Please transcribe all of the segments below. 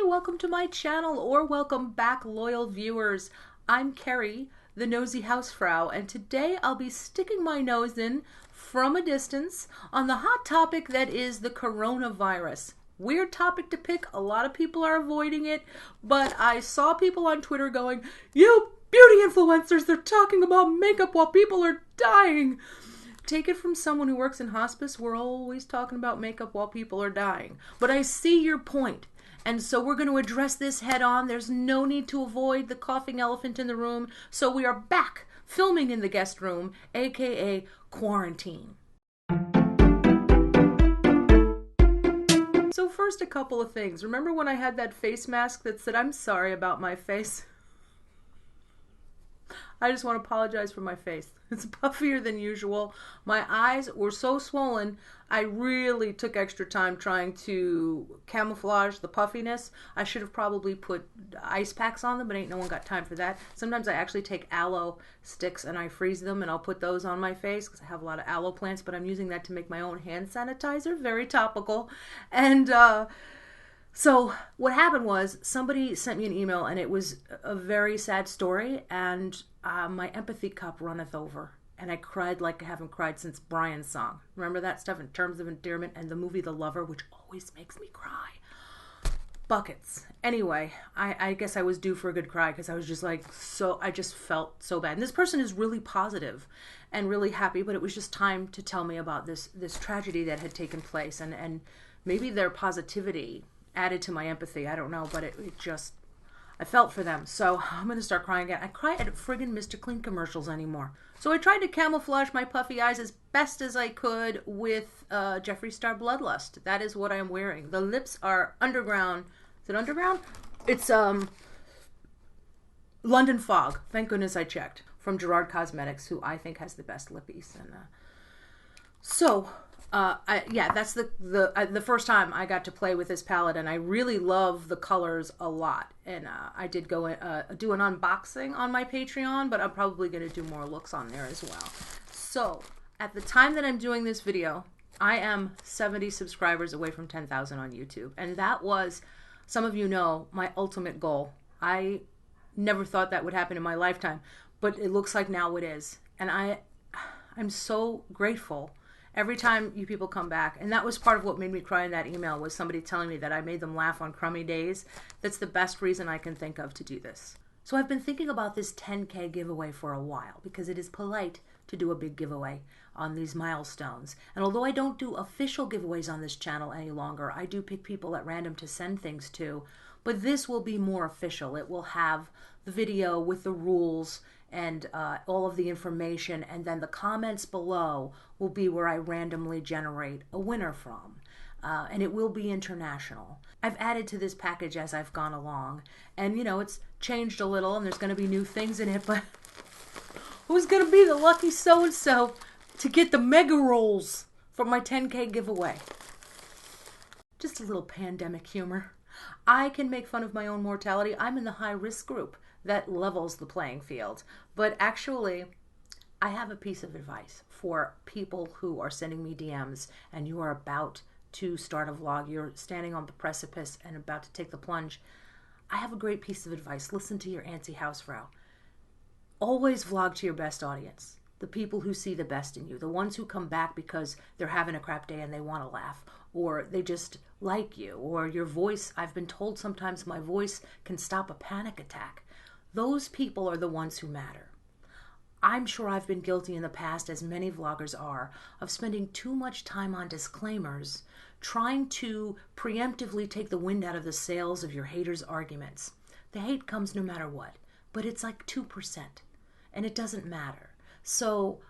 welcome to my channel, or welcome back, loyal viewers. I'm Carrie, the nosy housefrau, and today I'll be sticking my nose in from a distance on the hot topic that is the coronavirus. Weird topic to pick, a lot of people are avoiding it, but I saw people on Twitter going, "You beauty influencers, they're talking about makeup while people are dying." Take it from someone who works in hospice, we're always talking about makeup while people are dying. But I see your point. And so we're going to address this head on. There's no need to avoid the coughing elephant in the room. So we are back filming in the guest room, aka quarantine. So first, a couple of things. Remember when I had that face mask that said, "I'm sorry about my face"? I just want to apologize for my face. It's puffier than usual. My eyes were so swollen, I really took extra time trying to camouflage the puffiness. I should have probably put ice packs on them, but ain't no one got time for that. Sometimes I actually take aloe sticks and I freeze them and I'll put those on my face because I have a lot of aloe plants, but I'm using that to make my own hand sanitizer. Very topical. And so what happened was somebody sent me an email and it was a very sad story, and my empathy cup runneth over. And I cried like I haven't cried since Brian's song. Remember that stuff, in Terms of Endearment and the movie The Lover, which always makes me cry. Buckets. Anyway, I guess I was due for a good cry because I was just like, I just felt so bad. And this person is really positive and really happy, but it was just time to tell me about this tragedy that had taken place. And maybe their positivity added to my empathy. I don't know, but it just, I felt for them. So I'm going to start crying again. I cry at friggin' Mr. Clean commercials anymore. So I tried to camouflage my puffy eyes as best as I could with Jeffree Star Bloodlust. That is what I'm wearing. The lips are Underground. Is it Underground? It's London Fog. Thank goodness I checked. From Gerard Cosmetics, who I think has the best lippies. And that's the first time I got to play with this palette, and I really love the colors a lot. And I did go do an unboxing on my Patreon, but I'm probably going to do more looks on there as well. So at the time that I'm doing this video, I am 70 subscribers away from 10,000 on YouTube, and that was, some of you know, my ultimate goal. I never thought that would happen in my lifetime, but it looks like now it is, and I'm so grateful every time you people come back. And that was part of what made me cry in that email, was somebody telling me that I made them laugh on crummy days. That's the best reason I can think of to do this. So I've been thinking about this 10K giveaway for a while, because it is polite to do a big giveaway on these milestones. And although I don't do official giveaways on this channel any longer, I do pick people at random to send things to. But this will be more official. It will have the video with the rules and all of the information, and then the comments below will be where I randomly generate a winner from. And it will be international. I've added to this package as I've gone along, and you know, it's changed a little and there's going to be new things in it, but who's going to be the lucky so-and-so to get the mega rolls for my 10K giveaway? Just a little pandemic humor. I can make fun of my own mortality. I'm in the high-risk group. That levels the playing field. But actually, I have a piece of advice for people who are sending me DMs and you are about to start a vlog. You're standing on the precipice and about to take the plunge. I have a great piece of advice. Listen to your auntie housefrau. Always vlog to your best audience. The people who see the best in you. The ones who come back because they're having a crap day and they want to laugh. Or they just like you. Or your voice. I've been told sometimes my voice can stop a panic attack. Those people are the ones who matter. I'm sure I've been guilty in the past, as many vloggers are, of spending too much time on disclaimers, trying to preemptively take the wind out of the sails of your haters' arguments. The hate comes no matter what, but it's like 2%, and it doesn't matter. So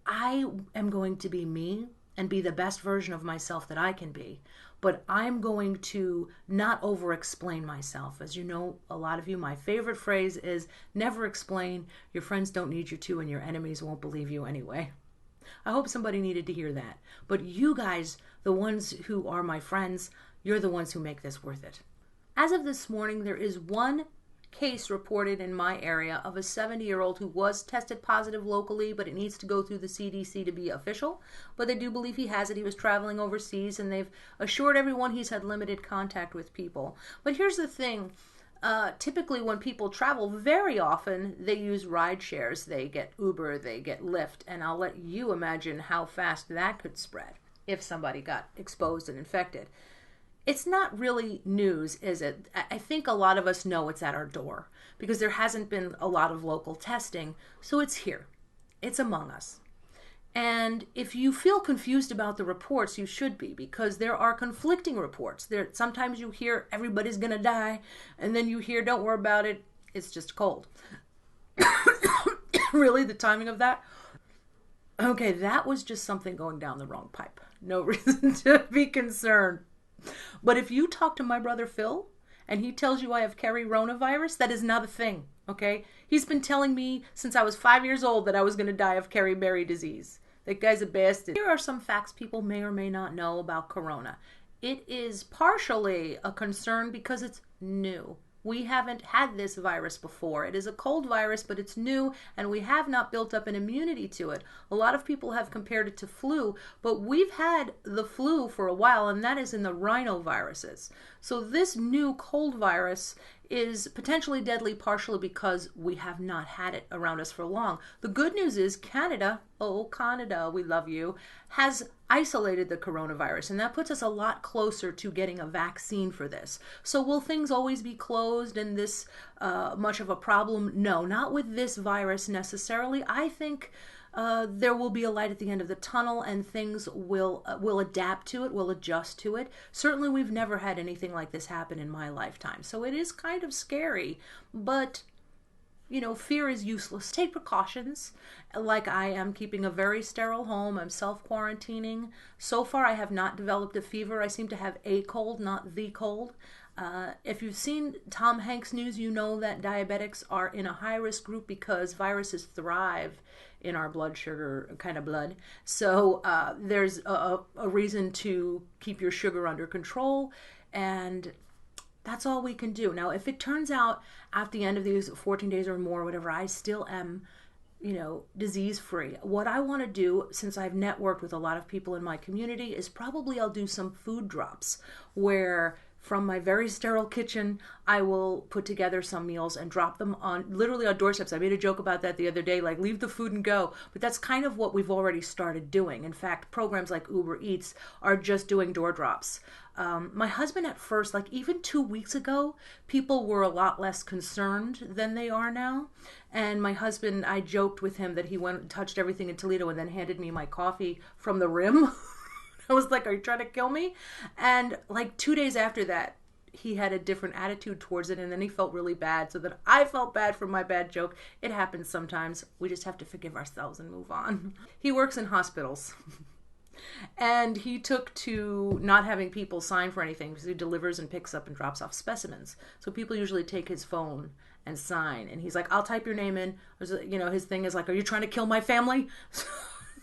I am going to be me and be the best version of myself that I can be. But I'm going to not over-explain myself. As you know, a lot of you, my favorite phrase is, never explain. Your friends don't need you to, and your enemies won't believe you anyway. I hope somebody needed to hear that. But you guys, the ones who are my friends, you're the ones who make this worth it. As of this morning, there is one case reported in my area of a 70-year-old who was tested positive locally, but it needs to go through the CDC to be official. But they do believe he has it. He was traveling overseas, and they've assured everyone he's had limited contact with people. But here's the thing. Typically when people travel, very often they use ride shares. They get Uber, they get Lyft, and I'll let you imagine how fast that could spread if somebody got exposed and infected. It's not really news, is it? I think a lot of us know it's at our door because there hasn't been a lot of local testing, so it's here. It's among us. And if you feel confused about the reports, you should be, because there are conflicting reports. Sometimes you hear everybody's going to die, and then you hear, don't worry about it, it's just cold. Really, the timing of that? Okay, that was just something going down the wrong pipe. No reason to be concerned. But if you talk to my brother Phil, and he tells you I have coronavirus, that is not a thing, okay? He's been telling me since I was 5 years old that I was going to die of Berry disease. That guy's a bastard. Here are some facts people may or may not know about corona. It is partially a concern because it's new. We haven't had this virus before. It is a cold virus, but it's new, and we have not built up an immunity to it. A lot of people have compared it to flu, but we've had the flu for a while, and that is in the rhinoviruses. So this new cold virus is potentially deadly partially because we have not had it around us for long. The good news is Canada, oh Canada, we love you, has isolated the coronavirus, and that puts us a lot closer to getting a vaccine for this. So will things always be closed and this much of a problem? No, not with this virus necessarily. I think there will be a light at the end of the tunnel, and things will adapt to it, will adjust to it. Certainly we've never had anything like this happen in my lifetime, so it is kind of scary, but you know, fear is useless. Take precautions, like I am keeping a very sterile home. I'm self-quarantining. So far I have not developed a fever. I seem to have a cold, not the cold. If you've seen Tom Hanks news, you know that diabetics are in a high-risk group because viruses thrive in our blood sugar kind of blood. So there's a reason to keep your sugar under control, and that's all we can do. Now, if it turns out at the end of these 14 days or more, whatever, I still am, you know, disease-free, what I want to do, since I've networked with a lot of people in my community, is probably I'll do some food drops where from my very sterile kitchen, I will put together some meals and drop them on, literally on doorsteps. I made a joke about that the other day, like leave the food and go. But that's kind of what we've already started doing. In fact, programs like Uber Eats are just doing door drops. My husband at first, like even 2 weeks ago, people were a lot less concerned than they are now. And my husband, I joked with him that he went and touched everything in Toledo and then handed me my coffee from the rim. I was like, are you trying to kill me? And like 2 days after that, he had a different attitude towards it, and then he felt really bad, so that I felt bad for my bad joke. It happens sometimes. We just have to forgive ourselves and move on. He works in hospitals. And he took to not having people sign for anything because he delivers and picks up and drops off specimens. So people usually take his phone and sign. And he's like, I'll type your name in. You know, his thing is like, are you trying to kill my family?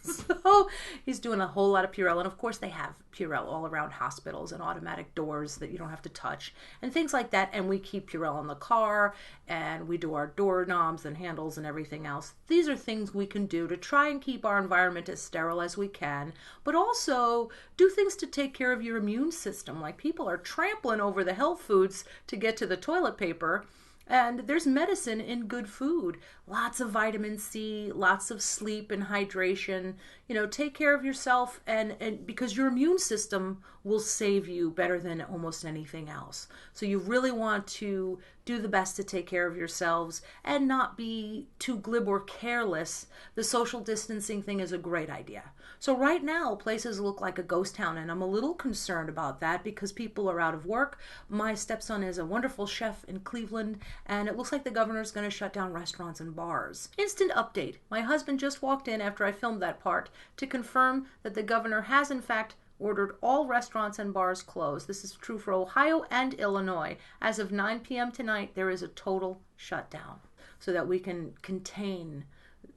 So he's doing a whole lot of Purell. And of course they have Purell all around hospitals and automatic doors that you don't have to touch and things like that. And we keep Purell in the car, and we do our doorknobs and handles and everything else. These are things we can do to try and keep our environment as sterile as we can, but also do things to take care of your immune system. Like people are trampling over the health foods to get to the toilet paper. And there's medicine in good food. Lots of vitamin C, lots of sleep and hydration. You know, take care of yourself, and because your immune system will save you better than almost anything else. So you really want to do the best to take care of yourselves and not be too glib or careless. The social distancing thing is a great idea. So right now, places look like a ghost town, and I'm a little concerned about that because people are out of work. My stepson is a wonderful chef in Cleveland, and it looks like the governor's going to shut down restaurants and bars. Instant update. My husband just walked in after I filmed that part to confirm that the governor has in fact ordered all restaurants and bars closed. This is true for Ohio and Illinois. As of 9 p.m. tonight, there is a total shutdown so that we can contain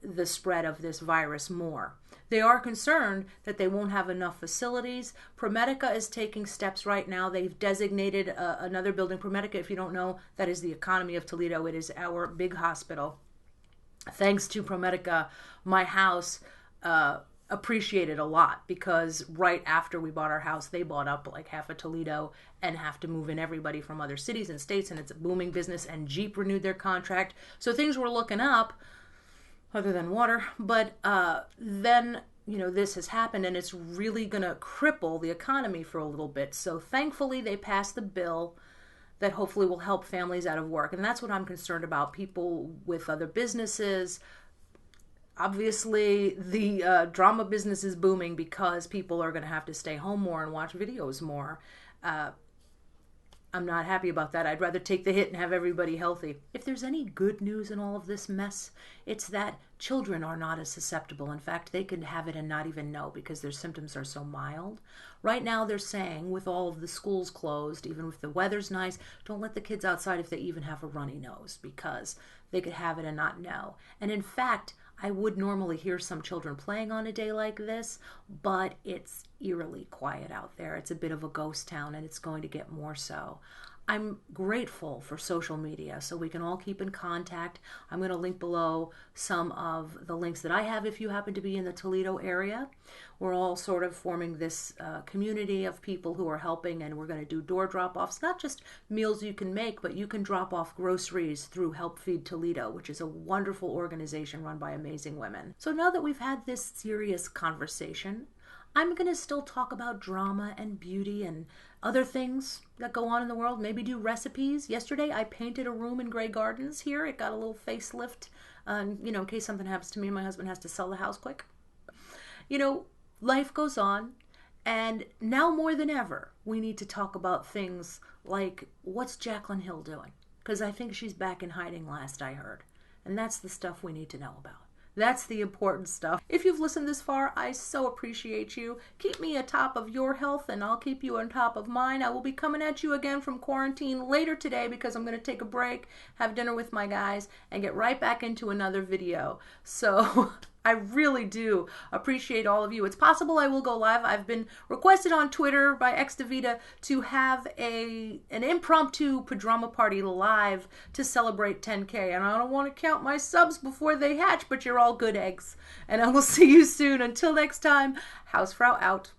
the spread of this virus more. They are concerned that they won't have enough facilities. ProMedica is taking steps right now. They've designated another building. ProMedica, if you don't know, that is the Economy of Toledo. It is our big hospital. Thanks to ProMedica, my house appreciated a lot, because right after we bought our house, they bought up like half of Toledo and have to move in everybody from other cities and states, and it's a booming business, and Jeep renewed their contract. So things were looking up, other than water. But then, this has happened, and it's really going to cripple the economy for a little bit. So thankfully, they passed the bill that hopefully will help families out of work. And that's what I'm concerned about. People with other businesses. Obviously, the drama business is booming because people are going to have to stay home more and watch videos more. I'm not happy about that. I'd rather take the hit and have everybody healthy. If there's any good news in all of this mess, it's that children are not as susceptible. In fact, they could have it and not even know because their symptoms are so mild. Right now, they're saying, with all of the schools closed, even if the weather's nice, don't let the kids outside if they even have a runny nose, because they could have it and not know. And in fact, I would normally hear some children playing on a day like this, but it's eerily quiet out there. It's a bit of a ghost town, and it's going to get more so. I'm grateful for social media, so we can all keep in contact. I'm going to link below some of the links that I have if you happen to be in the Toledo area. We're all sort of forming this community of people who are helping, and we're going to do door drop-offs, not just meals you can make, but you can drop off groceries through Help Feed Toledo, which is a wonderful organization run by amazing women. So now that we've had this serious conversation, I'm going to still talk about drama and beauty and other things that go on in the world, maybe do recipes. Yesterday, I painted a room in Grey Gardens here. It got a little facelift, in case something happens to me and my husband has to sell the house quick. Life goes on, and now more than ever, we need to talk about things like, what's Jaclyn Hill doing? Because I think she's back in hiding, last I heard. And that's the stuff we need to know about. That's the important stuff. If you've listened this far, I so appreciate you. Keep me atop of your health, and I'll keep you on top of mine. I will be coming at you again from quarantine later today, because I'm going to take a break, have dinner with my guys, and get right back into another video. So I really do appreciate all of you. It's possible I will go live. I've been requested on Twitter by XDeVita to have an impromptu pajama party live to celebrate 10K. And I don't want to count my subs before they hatch, but you're all good eggs. And I will see you soon. Until next time, Hausfrau out.